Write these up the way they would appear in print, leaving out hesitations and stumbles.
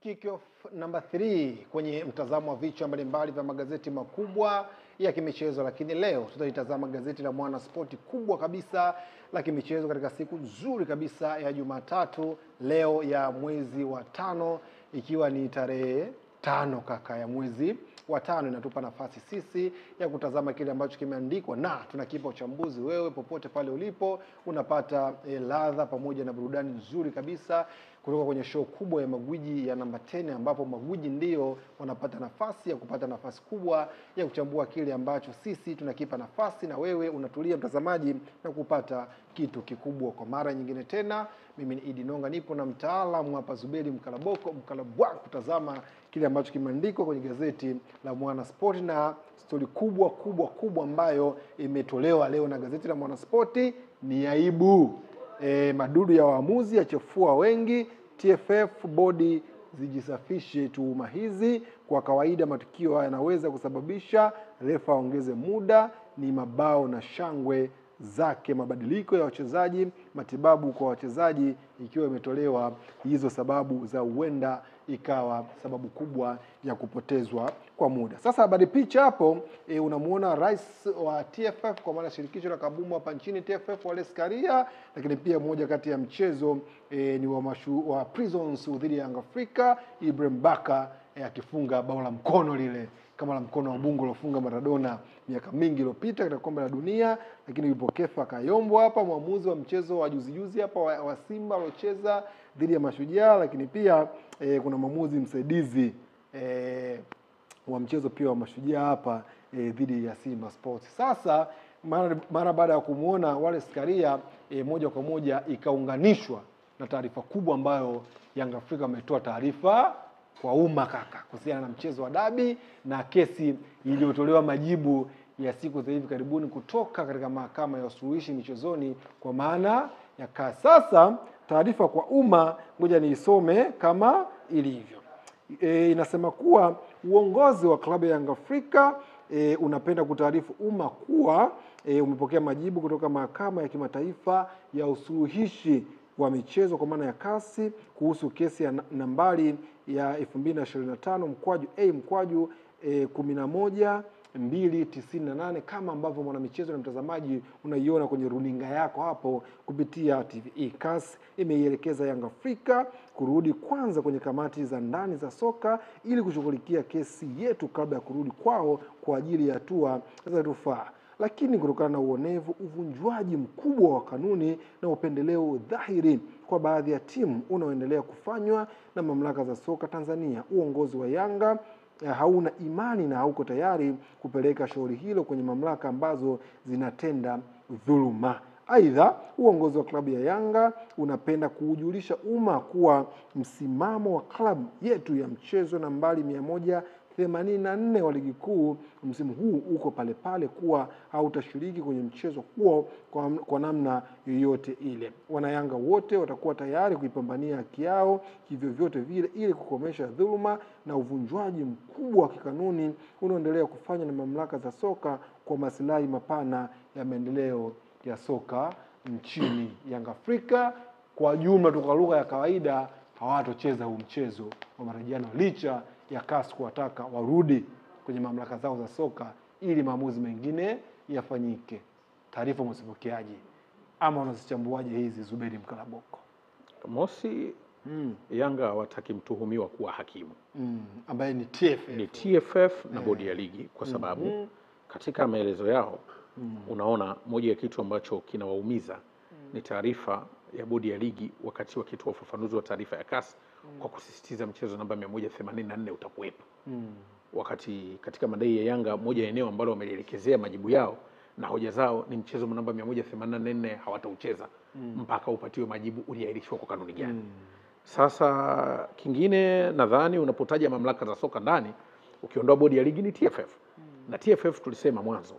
Kick-off number 3 kwenye mtazamo wa vichwa mbalimbali vya magazeti makubwa ya kimichezo, lakini leo tutaitazama gazeti la Mwana Sport kubwa kabisa la kimichezo katika siku nzuri kabisa ya Jumatatu leo ya mwezi wa 5, ikiwa ni tarehe 5 kaka ya mwezi wa 5. Inatupa nafasi sisi ya kutazama kile ambacho kimeandikwa na tunakipa uchambuzi. Wewe popote pale ulipo unapata ladha pamoja na burudani nzuri kabisa kutoka kwenye show kubwa ya magwiji ya namba 10, ambapo magwiji ndio wanapata nafasi ya kupata nafasi kubwa ya kuchambua kile ambacho sisi tunakipa nafasi, na wewe unatulia mtazamaji na kupata kitu kikubwa. Kwa mara nyingine tena, mimi ni Idi Nonga, nipo na mtaalamu hapa Zuberi Mkalabwa kutazama kile ambacho kimeandikwa kwenye gazeti la Mwana Sport, na stori kubwa ambayo imetolewa leo na gazeti la Mwana Sport ni aibu. Madudu ya waamuzi yachafua wengi, TFF bodi zijisafishe tuhuma hizi. Kwa kawaida matukio yanaweza kusababisha refa ongeze muda, ni mabao na shangwe zake. Mabadiliko ya wachezaji, matibabu kwa wachezaji, ikiwa imetolewa hizo sababu za huenda ikawa sababu kubwa ya kupotezwa kwa muda. Sasa habari picha hapo, unamuona rais wa TFF kwa maana shirikisho la kabumbu hapa nchini TFF, Wallace Karia, lakini pia mmoja kati ya mchezo ni wa Prisons dhidi ya Young Africa, Ibrahim Baka akifunga bao la mkono lile kama la mkono wa Mungu lofunga Maradona miaka mingi iliyopita katika kombe la dunia. Lakini yupo Kefa Kayombo hapa, mwamuzi wa mchezo wa juzi hapa wa Simba waliocheza dhidi ya Mashujaa, lakini pia kuna mwamuzi msaidizi wa mchezo pia wa Mashujaa hapa dhidi ya Simba Sports. Sasa mara baada ya kumuona Wallace Karia moja kwa moja ikaunganishwa na taarifa kubwa ambayo Young Africa ametoa taarifa kwa umma kaka kuhusiana na mchezo wa dabi na kesi iliyotolewa majibu ya siku za hivi karibuni kutoka katika mahakama ya usuluhishi michezoni kwa maana ya CAS. Sasa taarifa kwa umma, ngoja niisome kama ilivyo. Inasema kuwa uongozi wa klabu ya Young Africa unapenda kutaarifu umma kuwa umepokea majibu kutoka mahakama ya kimataifa ya usuluhishi wa michezo kwa maana ya CAS kuhusu kesi ya nambari ya 2025/11/298 kama ambavyo mwanamichezo na mtazamaji unaiona kwenye runinga yako hapo kupitia TVE. CAS imeielekeza Young Africa kurudi kwanza kwenye kamati za ndani za soka ili kushughulikia kesi yetu kabla ya kurudi kwao kwa ajili ya hatua za rufaa. Lakini kutokana na uonevu, uvunjwaji mkubwa wa kanuni na upendeleo dhahiri kwa baadhi ya timu unaoendelea kufanywa na mamlaka za soka Tanzania, uongozi wa Yanga hauna imani na hauko tayari kupeleka shauri hilo kwenye mamlaka ambazo zinatenda dhuluma. Aidha, uongozi wa klabu ya Yanga unapenda kuujulisha umma kuwa msimamo wa klabu yetu ya mchezo nambari 184 wa ligi kuu msimu huu uko pale kuwa hautashiriki kwenye mchezo huo kwa namna yoyote ile. Wanayanga wote watakuwa tayari kuipambania haki yao kivyovyote vile ili kukomesha dhuluma na uvunjwaji mkubwa wa kikanuni unaoendelea kufanywa na mamlaka za soka kwa maslahi mapana ya maendeleo ya soka nchini. Young Africa kwa jumla tu, kwa lugha ya kawaida, hawatocheza huu mchezo wa marejeano licha ya CAS kuwataka warudi kwenye mamlaka zao za soka ili maamuzi mengine yafanyike. Taarifa msipokeaje ama unazichambuaje hizi Zuberi Mkalaboko? Mosi, Yanga hawataki mtuhumiwa kuwa hakimu ambaye ni TFF. Ni TFF na bodi ya ligi kwa sababu katika maelezo yao unaona moja ya kitu ambacho kinawaumiza ni taarifa ya bodi ya ligi wakati wakitoa ufafanuzi wa taarifa ya CAS kwa kusisitiza mchezo namba 184 utakuwepo. Wakati katika madai ya Yanga moja ya eneo ambalo wamelielekezea majibu yao na hoja zao ni mchezo namba 184 hawataucheza mpaka upatiwe majibu uliahirishwa kwa kanuni gani. Sasa kingine nadhani unapotaja mamlaka za soka ndani ukiondoa bodi ya ligi ni TFF. Na TFF tulisema mwanzo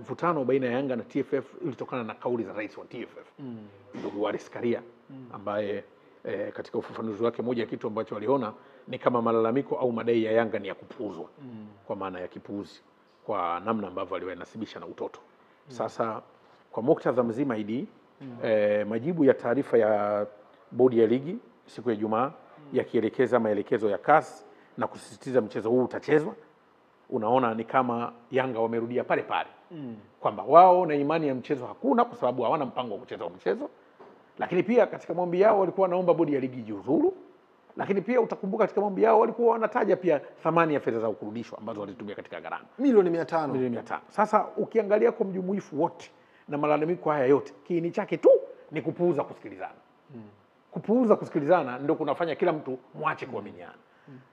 mvutano baina ya Yanga na TFF ilitokana na kauli za rais wa TFF ndugu Wallace Karia ambaye katika ufafanuzi wake moja ya kitu ambacho waliona ni kama malalamiko au madai ya Yanga ni ya kupuuzwa kwa maana ya kipuuzi kwa namna ambavyo aliwanasibisha na utoto. Sasa kwa muktadha mzima majibu ya taarifa ya bodi ya ligi siku ya Ijumaa yakielekeza maelekezo ya CAS na kusisitiza mchezo huu utachezwa, unaona ni kama Yanga wamerudia pale pale kwamba wao na imani ya mchezo hakuna, kwa sababu hawana mpango wa kucheza mchezo. Lakini pia katika maombi yao walikuwa wanaomba bodi ya ligi ijiuzuru, lakini pia utakumbuka katika maombi yao walikuwa wanataja pia thamani ya fedha za kurudishwa ambazo walitumia katika gharama milioni 500. milioni 500. Sasa ukiangalia kwa mjumuifu wote na malalamiko haya yote, kiini chake tu ni kupuuza kusikilizana. Kupuuza kusikilizana ndio kunafanya kila mtu mwache kuaminiana.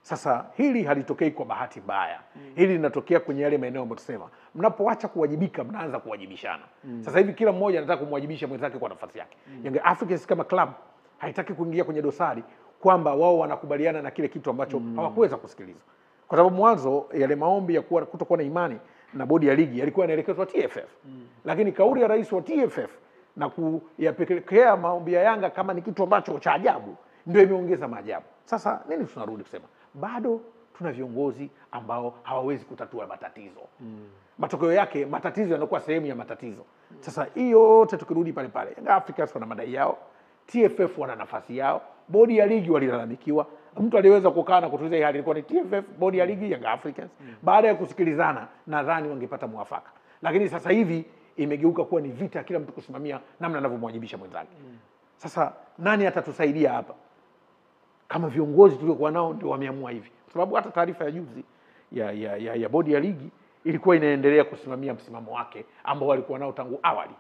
Sasa hili halitokei kwa bahati mbaya. Hili linatokea kwenye yale maeneo ambayo tusema, mnapoacha kuwajibika mnaanza kuwajibishana. Sasa hivi kila mmoja anataka kumwajibisha mwenzake kwa nafasi yake. Young Africans kama club haitaki kuingia kwenye dosari kwamba wao wanakubaliana na kile kitu ambacho hawakuweza kusikiliza. Kwa sababu mwanzo yale maombi ya kutokuwa na imani na bodi ya ligi yalikuwa yanaelekezwa TFF. Lakini kauli ya rais wa TFF na kuyapelekea maombi ya Yanga kama ni kitu ambacho cha ajabu ndio imeongeza maajabu. Sasa nini tunarudi kusema? Bado tuna viongozi ambao hawawezi kutatua matatizo. Matokeo yake matatizo yanakuwa sehemu ya matatizo. Sasa hiyo yote tukirudi pale pale, Young Africans wana madai yao, TFF wana nafasi yao, bodi ya ligi walilalamikiwa. Mtu aliweza kukaa na kutuliza hii hali ilikuwa ni TFF, bodi ya ligi, Young Africans. Baada ya kusikilizana nadhani wangepata mwafaka. Lakini sasa hivi imegeuka kuwa ni vita, kila mtu kusimamia namna anavyomwajibisha mwenzake. Sasa nani atatusaidia hapa? Kama viongozi tuliokuwa nao ndio wameamua hivi. Kwa sababu hata taarifa ya juzi ya bodi ya ligi ilikuwa inaendelea kusimamia msimamo wake ambao walikuwa nao tangu awali.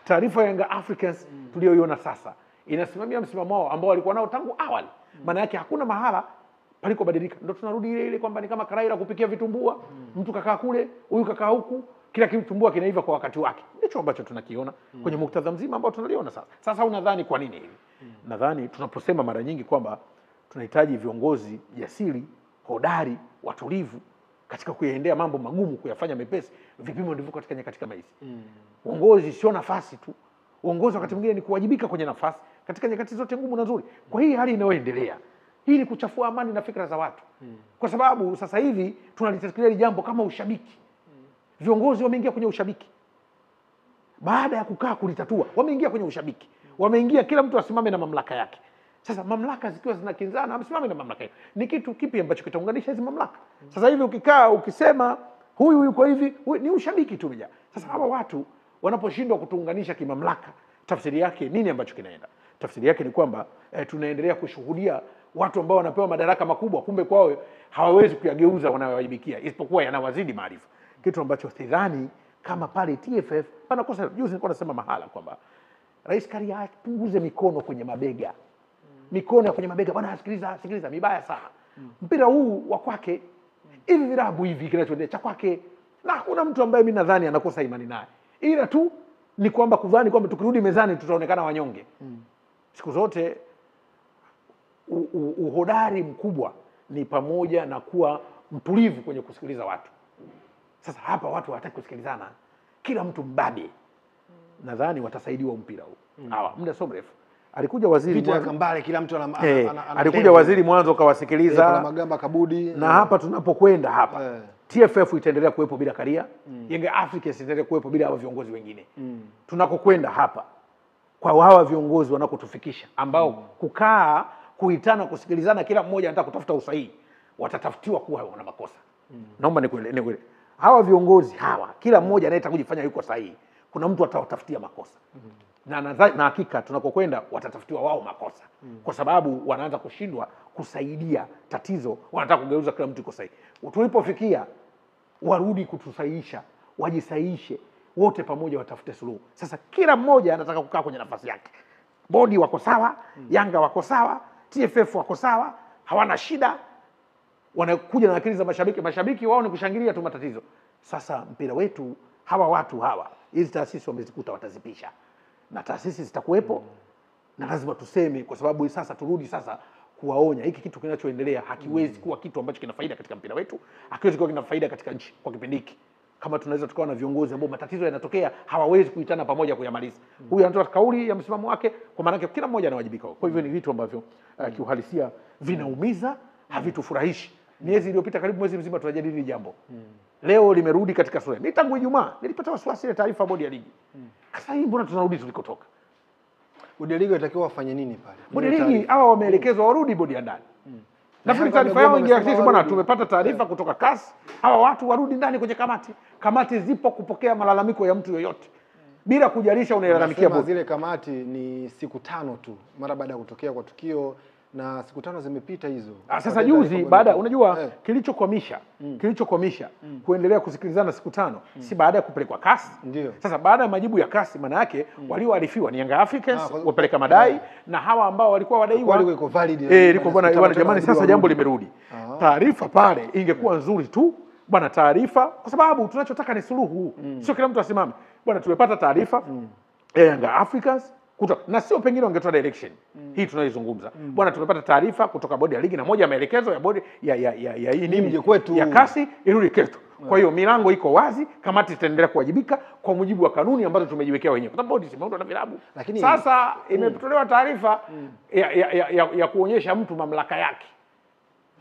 Taarifa ya Young Africans tulioiona sasa inasimamia msimamo wao ambao walikuwa nao tangu awali. Maana yake hakuna mahala palikobadilika. Ndio tunarudi ile kwamba ni kama karai la kupikia vitumbua, mtu kakaa kule, huyu kakaa huku, kila kitumbua kinaiva kwa wakati wake. Ndicho ambacho tunakiona kwenye muktadha mzima ambao tunaliona sasa. Sasa unadhani kwa nini hivi? Nadhani tunaposema mara nyingi kwamba tunahitaji viongozi jasiri, hodari, watulivu katika kuyaendea mambo magumu, kuyafanya mepesi, vipimo ndivyo katika nyakati kama hizi. Uongozi sio nafasi tu. Uongozi wakati mwingine ni kuwajibika kwenye nafasi katika nyakati zote ngumu na nzuri. Kwa hii hali inayoendelea, hii ni kuchafua amani na fikra za watu. Kwa sababu sasa hivi tunalitekeleza jambo kama ushabiki. Viongozi wameingia kwenye ushabiki. Baada ya kukaa kulitatua, wameingia kwenye ushabiki. Wameingia kila mtu asimame na mamlaka yake. Sasa mamlaka zikiwa zinakinzana, asimame na mamlaka yake. Ni kitu kipi ambacho kitaunganisha hizo mamlaka? Sasa hivi ukikaa ukisema huyu yuko hivi, ni ushabiki tu mja. Sasa hawa watu wanaposhindwa kutuunganisha kimamlaka, tafsiri yake nini ambacho kinaenda? Tafsiri yake ni kwamba tunaendelea kushuhudia watu ambao wanapewa madaraka makubwa, kumbe kwao hawawezi kuyageuza wanayowajibikia, isipokuwa yanawazidi maarifa. Kitu ambacho sidhani kama pale TFF panakosa. Juzi nilikuwa nasema mahala kwamba Rais Karia apunguze mikono kwenye mabega. Mikono kwenye mabega, bwana sikiliza mibaya sana. Mpira huu wa kwake, hivi virabu hivi kinachoendelea cha kwake, na hakuna mtu ambaye mimi nadhani anakosa imani naye. Ila tu ni kwamba kudhani kwamba tukirudi mezani tutaonekana wanyonge. Siku zote uhodari mkubwa ni pamoja na kuwa mtulivu kwenye kusikiliza watu. Sasa hapa watu hawataki kusikilizana. Kila mtu mbabe. Nadhani watasaidiwa mpira huu. Hawa muda so mrefu. Alikuja waziri Vita ya Kambale, kila mtu alikuja waziri mwanzo kawasikiliza. Magamba Kabudi. Na hapa tunapokwenda hapa. TFF itaendelea kuwepo bila Karia. Young Africans itaendelea kuwepo bila hawa viongozi wengine. Tunakokwenda hapa kwa hawa viongozi wanakotufikisha ambao kukaa kuitana kusikilizana, kila mmoja anataka kutafuta usahihi, watatafutiwa kuwa wana makosa. Naomba nikueleze. Hawa viongozi hawa, kila mmoja anayetaka kujifanya yuko sahihi, kuna mtu atawatafutia makosa. Na hakika tunakokwenda watatafutiwa wao makosa. Kwa sababu wanaanza kushindwa kusaidia tatizo, wanataka kugeuza kila mtu yuko sahihi. Tulipofikia warudi kutusahihisha, wajisahihishe, wote pamoja watafute suluhu. Sasa kila mmoja anataka kukaa kwenye nafasi yake. Bodi wako sawa, Yanga wako sawa, TFF wako sawa, hawana shida. Wanakuja na akili za mashabiki. Mashabiki wao ni kushangilia tu matatizo. Sasa mpira wetu, hawa watu hawa, hizi taasisi wamezikuta, watazipisha. Na taasisi zitakuwepo, na lazima tuseme, kwa sababu sasa turudi sasa kuwaonya, hiki kitu kinachoendelea hakiwezi kuwa kitu ambacho kina faida katika mpira wetu, hakiwezi kuwa kina faida katika nchi kwa kipindi hiki. Kama tunaweza tukawa na viongozi ambao matatizo yanatokea hawawezi kuitana pamoja kuyamaliza. Huyu anatoa kauli ya msimamo wake, kwa maana yake kila mmoja anawajibika. Kwa hivyo ni vitu ambavyo kiuhalisia vinaumiza, havitufurahishi. Miezi iliyopita karibu mwezi mzima tunajadili jambo. Leo limerudi katika sura. Ni tangu Ijumaa nilipata wasiwasi ile taarifa bodi ya ligi. Sasa hii mbona tunarudi tulikotoka? bodi ya ligi inatakiwa wafanye nini pale? Bodi ya ligi hawa wameelekezwa warudi bodi ya ndani. Nafikiri taarifa yao ingeakisi bwana, tumepata taarifa kutoka CAS, hawa watu warudi ndani kwenye kamati. Kamati zipo kupokea malalamiko ya mtu yoyote. Bila kujalisha unalalamikia bodi. Zile kamati ni siku 5 tu mara baada ya kutokea kwa tukio, na siku 5 zimepita hizo. Sasa juzi baada unajua kilichokomisha kuendelea kusikilizana siku 5 si baada ya kupelekwa CAS. Ndio. Sasa baada ya majibu ya CAS maana yake walioarifiwa ni Young Africans wapeleka madai na hawa ambao walikuwa wadaiwa liko valid. Liko bwana jamani, sasa jambo limerudi. Taarifa pale ingekuwa nzuri tu bwana, taarifa kwa sababu tunachotaka ni suluhu. Sio kila mtu asimame bwana, tumepata taarifa Young Africans na sio pengine wangetoa direction hii tunaizungumza bwana, tumepata taarifa kutoka bodi ya ligi na moja ya maelekezo ya bodi ya hii nini ya CAS irudi kesho. Kwa hiyo milango iko wazi, kamati itaendelea kuwajibika kwa mujibu wa kanuni ambazo tumejiwekea wenyewe, kwa sababu bodi simeundwa na vilabu. Lakini sasa imetolewa taarifa ya kuonyesha mtu mamlaka yake,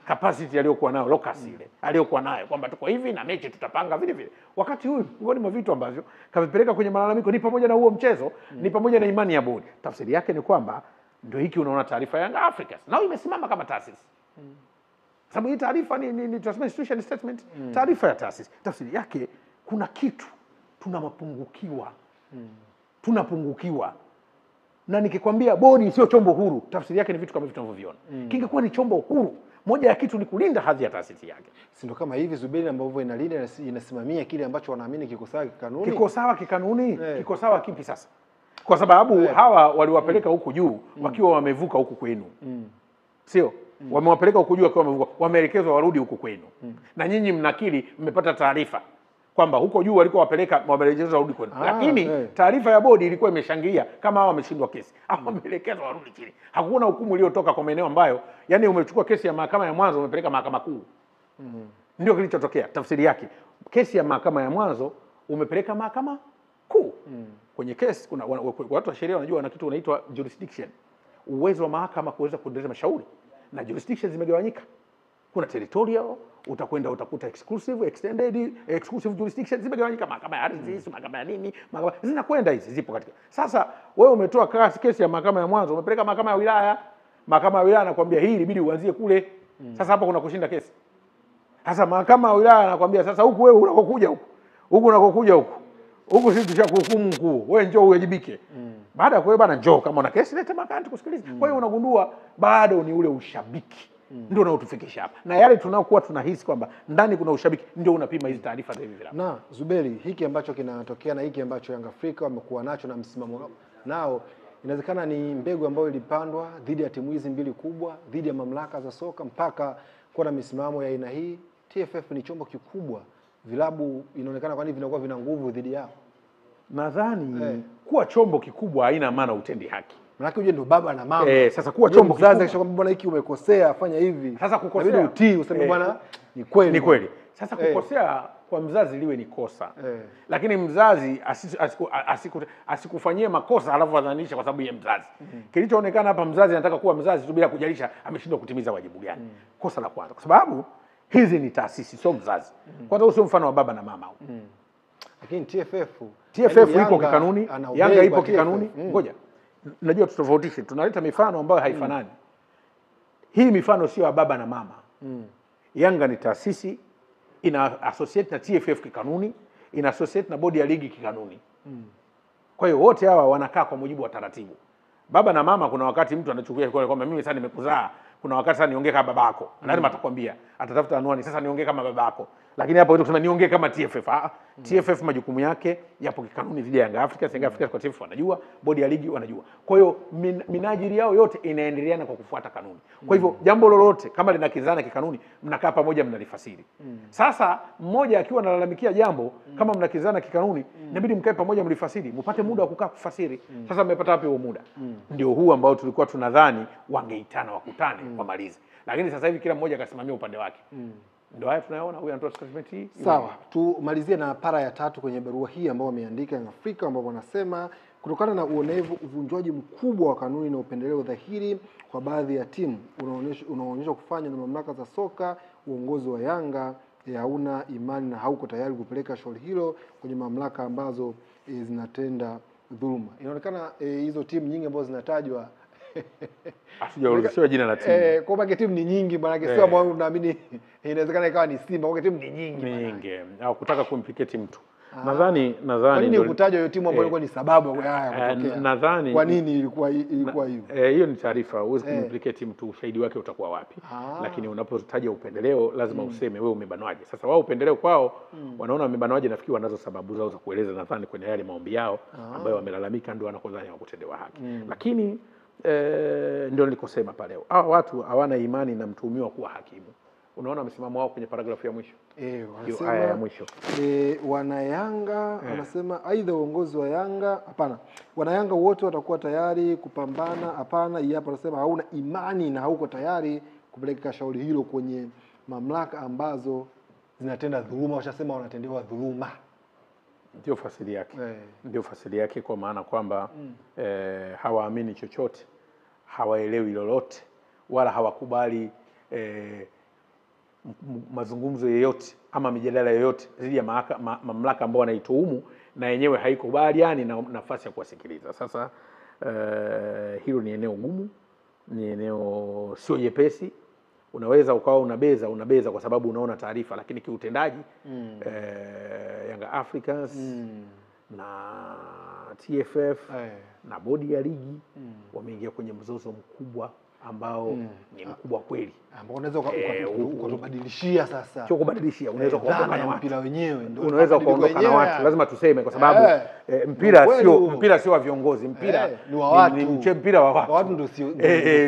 capacity aliyokuwa nayo, locus ile aliyokuwa nayo, kwamba tuko hivi na mechi tutapanga vile vile. Wakati huyu ngoni mwa vitu ambavyo kavipeleka kwenye malalamiko ni pamoja na huo mchezo, ni pamoja na imani ya bodi. Tafsiri yake ni kwamba ndio hiki unaona taarifa ya Young Africans nao imesimama kama taasisi. Sababu hii taarifa ni transmission institution statement, taarifa ya taasisi. Tafsiri yake kuna kitu tunapungukiwa. Na nikikwambia bodi sio chombo huru, tafsiri yake ni vitu kama vitu tunavyoviona. Kingekuwa ni chombo huru, moja ya kitu ni kulinda hadhi ya taasisi yake. Si ndio kama hivi Zuberi ambavyo inalinda inasimamia kile ambacho wanaamini kiko sawa kikanuni. Kiko sawa kikanuni, kiko sawa kipi sasa? Kwa sababu hawa waliwapeleka huku juu wakiwa wamevuka huku kwenu. Sio? Wamewapeleka huku juu wakiwa wamevuka, wameelekezwa warudi huku kwenu. Na nyinyi mnakili mmepata taarifa kwamba huko juu walikuwa wapeleka wameelekezwa warudi kwenu. Lakini taarifa ya bodi ilikuwa imeshangilia kama hao wameshindwa kesi. Hao wameelekezwa warudi chini. Hakuna hukumu iliyotoka kwa maeneo ambayo, yani umechukua kesi ya mahakama ya mwanzo umepeleka mahakama kuu. Ndio kilichotokea. Tafsiri yake kesi ya mahakama ya mwanzo umepeleka mahakama kuu. Kwenye kesi kuna watu wa sheria wanajua wana kitu unaitwa jurisdiction. Uwezo wa mahakama kuweza kuendeleza mashauri. Na jurisdiction zimegawanyika. Kuna territorial, utakuta exclusive, extended, exclusive jurisdiction zimegawanyika, mahakama ya ardhi, mahakama ya nini, mahakama zinakwenda hizi zipo katika. Sasa wewe umetoa kesi ya mahakama ya mwanzo, umepeleka mahakama ya wilaya. Mahakama ya wilaya anakuambia hii ilibidi uanzie kule. Sasa hapa kuna kushinda kesi. Sasa mahakama ya wilaya anakuambia sasa huku wewe unakokuja huku. Huku unakokuja huku. Huku sisi tushakuhukumu mkuu. Wewe njoo uwajibike. Baada ya kwa bana njoo kama una kesi leta mahakamani tukusikilize. Kwa hiyo unagundua bado ni ule ushabiki. Ndio unaotufikisha hapa. Na yale tunaokuwa tunahisi kwamba ndani kuna ushabiki ndio unapima hizi taarifa za hivi vilabu. Na Zuberi, hiki ambacho kinatokea na hiki ambacho Young Africa wamekuwa nacho na msimamo nao, inawezekana ni mbegu ambayo ilipandwa dhidi ya timu hizi mbili kubwa, dhidi ya mamlaka za soka mpaka kuwa na misimamo ya aina hii. TFF ni chombo kikubwa, vilabu inaonekana kwani vinakuwa vina nguvu dhidi yao. Nadhani kuwa chombo kikubwa haina maana utendi haki. Maana uje ndo baba na mama. Sasa kuwa chombo kikubwa kisha kwamba bwana hiki umekosea fanya hivi. Sasa kukosea inabidi utii useme bwana ni kweli. Ni kweli. Sasa kukosea kwa mzazi liwe ni kosa. Lakini mzazi asikufanyie makosa alafu adhanisha kwa sababu ya mzazi. Kilichoonekana hapa mzazi anataka kuwa mzazi tu bila kujalisha ameshindwa kutimiza wajibu gani. Kosa la kwanza. Kwa sababu hizi ni taasisi sio mzazi. Kwanza usio mfano wa baba na mama huko. Lakini TFF iko kikanuni, Yanga ipo kikanuni. Ngoja. Najua tutofautishe, tunaleta mifano ambayo haifanani. Hii mifano sio ya baba na mama. Yanga ni taasisi, ina associate na TFF kikanuni, ina associate na bodi ya ligi kikanuni. Kwa hiyo wote hawa wanakaa kwa mujibu wa taratibu. Baba na mama kuna wakati mtu anachukulia kwamba mimi sasa nimekuzaa, kuna wakati sasa niongee kama babako. Lazima atakwambia, atatafuta anwani sasa niongee kama babako. Lakini hapo kusema niongee kama TFF. TFF majukumu yake yapo kikanuni dhidi ya Young Africans. Young Africans kwa TFF wanajua, bodi ya ligi wanajua. Kwa hiyo minajiri yao yote inaendeleana kwa kufuata kanuni. Kwa hivyo jambo lolote kama linakizana kikanuni mnakaa pamoja mnalifasiri. Sasa mmoja akiwa analalamikia jambo kama mnakizana kikanuni inabidi mkae pamoja mlifasiri, mpate muda wa kukaa kufasiri. Sasa mmepata wapi huo muda? Ndio huu ambao tulikuwa tunadhani wangeitana wakutane wamalize. Lakini sasa hivi kila mmoja akasimamia upande wake. Ndio haya tunayoona huyu anatoa statement hii. Sawa, tumalizie na para ya 3 kwenye barua hii ambao wameandika Young Africa ambao wanasema kutokana na uonevu, uvunjwaji mkubwa wa kanuni na upendeleo dhahiri kwa baadhi ya timu unaonyesha kufanywa na mamlaka za soka, uongozi wa Yanga hauna imani na hauko tayari kupeleka shauri hilo kwenye mamlaka ambazo zinatenda dhuluma. Inaonekana hizo timu nyingi ambazo zinatajwa Sio jina la timu. Kwa sababu timu ni nyingi maana sio ambao tunaamini inawezekana ikawa ni Simba, kwa timu ni nyingi. Au kutaka kuimplicate mtu. Nadhani kwa nini ukutajwa hiyo timu ambayo ilikuwa ni sababu ya haya kutokea? Nadhani kwa nini ilikuwa hivyo? Hiyo ni taarifa, huwezi kuimplicate mtu, ushahidi wake utakuwa wapi? Lakini unapotaja upendeleo lazima useme wewe umebanwaje. Sasa wao upendeleo kwao wanaona wamebanwaje, nafikiri wanazo sababu zao za kueleza, nadhani kwenye yale maombi yao ambayo wamelalamika ndio wanakodhani hawakutendewa haki. Lakini ndio nilikosema pale. Hao watu hawana imani na mtuhumiwa kuwa hakimu. Unaona msimamo wao kwenye paragrafu ya mwisho. Wanasema aya ya mwisho. Wana Yanga wanasema aidha uongozi wa Yanga, hapana, wana Yanga wote watakuwa tayari kupambana. Hapana, hapa wanasema hauna imani na hauko tayari kupeleka shauri hilo kwenye mamlaka ambazo zinatenda dhuluma. Washasema wanatendewa dhuluma. Ndio fasili yake. Ndio fasili yake, kwa maana kwamba hawaamini chochote, hawaelewi lolote, wala hawakubali mazungumzo yoyote ama mijadala yoyote dhidi ya mamlaka ambao wanaituhumu, na yenyewe haikubaliani na nafasi ya kuwasikiliza. Sasa hilo ni eneo gumu, ni eneo sio jepesi. Unaweza ukawa unabeza kwa sababu unaona taarifa, lakini kiutendaji Yanga Africans na TFF na bodi ya ligi wameingia kwenye mzozo mkubwa ambao ni mkubwa kweli, ambao unaweza ukatubadilishia. Sasa sio kubadilishia, unaweza kuondoka na mpira wenyewe, ndio unaweza kuondoka na watu. Lazima tuseme, kwa sababu mpira sio wa viongozi, mpira ni wa watu, ni mpira wa watu ndio sio.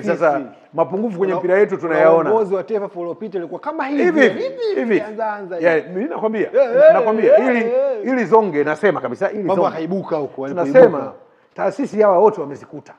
Sasa mapungufu kwenye mpira yetu tunayaona. Uongozi wa TFF uliopita ilikuwa kama hivi mimi nakwambia ili zonge, nasema kabisa ili mambo akaibuka huko, tunasema taasisi hawa wote wamezikuta.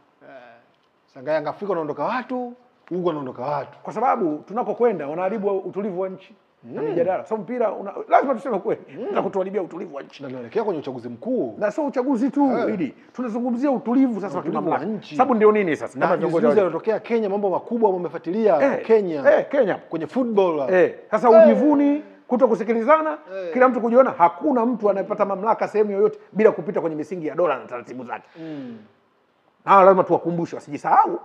Sanga Yanga Afrika wanaondoka watu, huko wanaondoka watu, kwa sababu tunakokwenda wanaharibu utulivu wa nchi na mijadala. Sababu mpira lazima tuseme kweli, tunakutuharibia utulivu wa nchi, na tunaelekea kwenye uchaguzi mkuu, na sio uchaguzi tu ili tunazungumzia utulivu sasa wa kimamlaka. Sababu ndio nini sasa, kama viongozi wanatokea Kenya, mambo makubwa wamefuatilia Kenya kwenye football. Sasa ujivuni kutokusikilizana, kila mtu kujiona hakuna mtu anayepata mamlaka sehemu yoyote bila kupita kwenye misingi ya dola na taratibu zake. Lazima tuwakumbushe wasijisahau.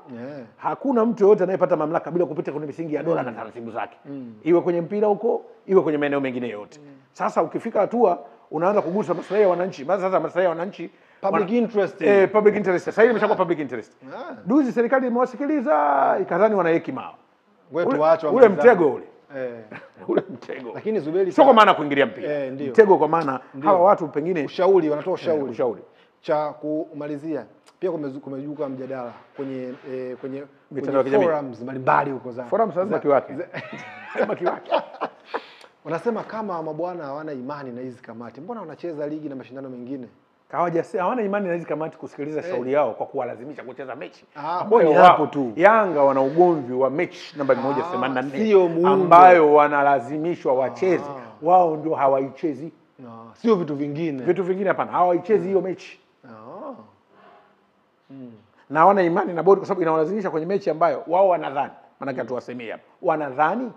Hakuna mtu yoyote anayepata mamlaka bila kupita kwenye misingi ya dola na taratibu zake. Iwe kwenye mpira huko, iwe kwenye maeneo mengine yote. Sasa ukifika hatua unaanza kugusa maslahi ya wananchi. Sasa maslahi ya wananchi, public interest. Public interest. Sasa hivi imeshakuwa public interest. Duzi serikali imewasikiliza, ikadhani wana hekima. Ule mtego ule. Ule mtego. Lakini Zuberi sio kwa maana kuingilia mpira. Mtego kwa maana hawa watu pengine wanatoa ushauri. Cha kumalizia, pia kumejuka mjadala kwenye mitandao ya kijamii, forums mbalimbali huko za forums lazima kiwake wanasema kama mabwana hawana imani na hizi kamati, mbona wanacheza ligi na mashindano mengine? Hawana imani na hizi kamati kusikiliza shauri yao kwa kuwalazimisha kucheza mechi. Hapo tu Yanga wana ugomvi wa mechi namba 184 ambayo wanalazimishwa wacheze. Wao ndio hawaichezi. Sio vitu vingine. Vitu vingine hapana, hawaichezi hiyo mechi. Na hawana imani na bodi kwa sababu inawalazimisha kwenye mechi ambayo wao wanadhani, maana kati tuwasemea hapa, wanadhani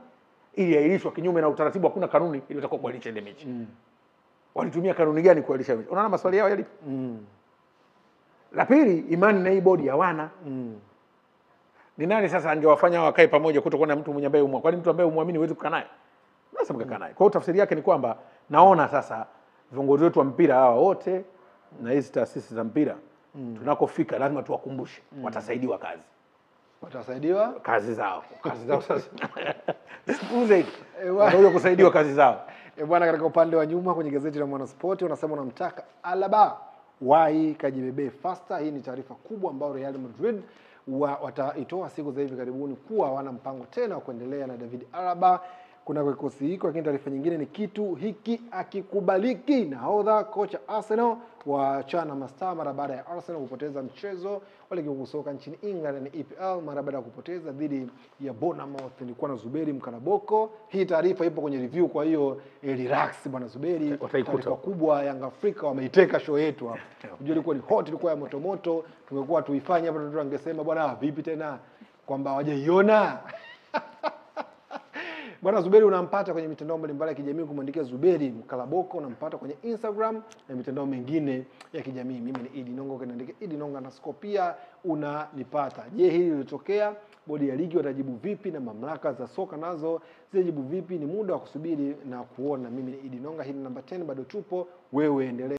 ili ailishwe kinyume na utaratibu, hakuna kanuni ili itakuwa kualisha ile mechi. Walitumia kanuni gani kualisha mechi? Unaona maswali yao yalipo. La pili, imani na hii bodi hawana. Ni nani sasa angewafanya wakae pamoja kutokuwa na mtu mwenye ambaye kwani mtu ambaye umwamini huwezi kukaa naye? Lazima kukaa naye. Kwa hiyo tafsiri yake ni kwamba naona sasa viongozi wetu wa mpira hawa wote na hizi taasisi za mpira tunakofika lazima tuwakumbushe watasaidiwa kazi. Watasaidiwa kazi zao sasa. Sipuze wao kusaidiwa kazi zao. Bwana, katika upande wa nyuma kwenye gazeti la Mwanaspoti unasema unamtaka Alaba wai kajibebe faster. Hii ni taarifa kubwa ambayo Real Madrid wataitoa siku za hivi karibuni kuwa wana mpango tena wa kuendelea na David Alaba kuna kikosi hiko. Lakini taarifa nyingine ni kitu hiki akikubaliki, nahodha kocha Arsenal waachana mastaa mara baada ya Arsenal kupoteza mchezo wa ligi kuu soka nchini England na EPL mara baada ya kupoteza dhidi ya Bournemouth. Nilikuwa na Zuberi Mkanaboko. Hii taarifa ipo kwenye review, kwa hiyo relax bwana Zuberi. Taarifa kubwa, Yanga Afrika wameiteka show yetu hapa. Unajua ilikuwa ni hot, ilikuwa ya moto moto. Tumekuwa tuifanye hapa, watu wangesema bwana vipi tena kwamba hawajaiona. Bwana Zuberi unampata kwenye mitandao mbalimbali ya kijamii kumwandikia Zuberi Mkalaboko, unampata kwenye Instagram na mitandao mingine ya kijamii. Mimi ni Idi Nonga, ukiniandikia Idi Nonga na pia unanipata. Je, hili lilitokea? Bodi ya ligi watajibu vipi na mamlaka za soka nazo zijibu vipi? Ni muda wa kusubiri na kuona. Mimi ni Idi Nonga, hii ni namba 10, bado tupo, wewe endelea.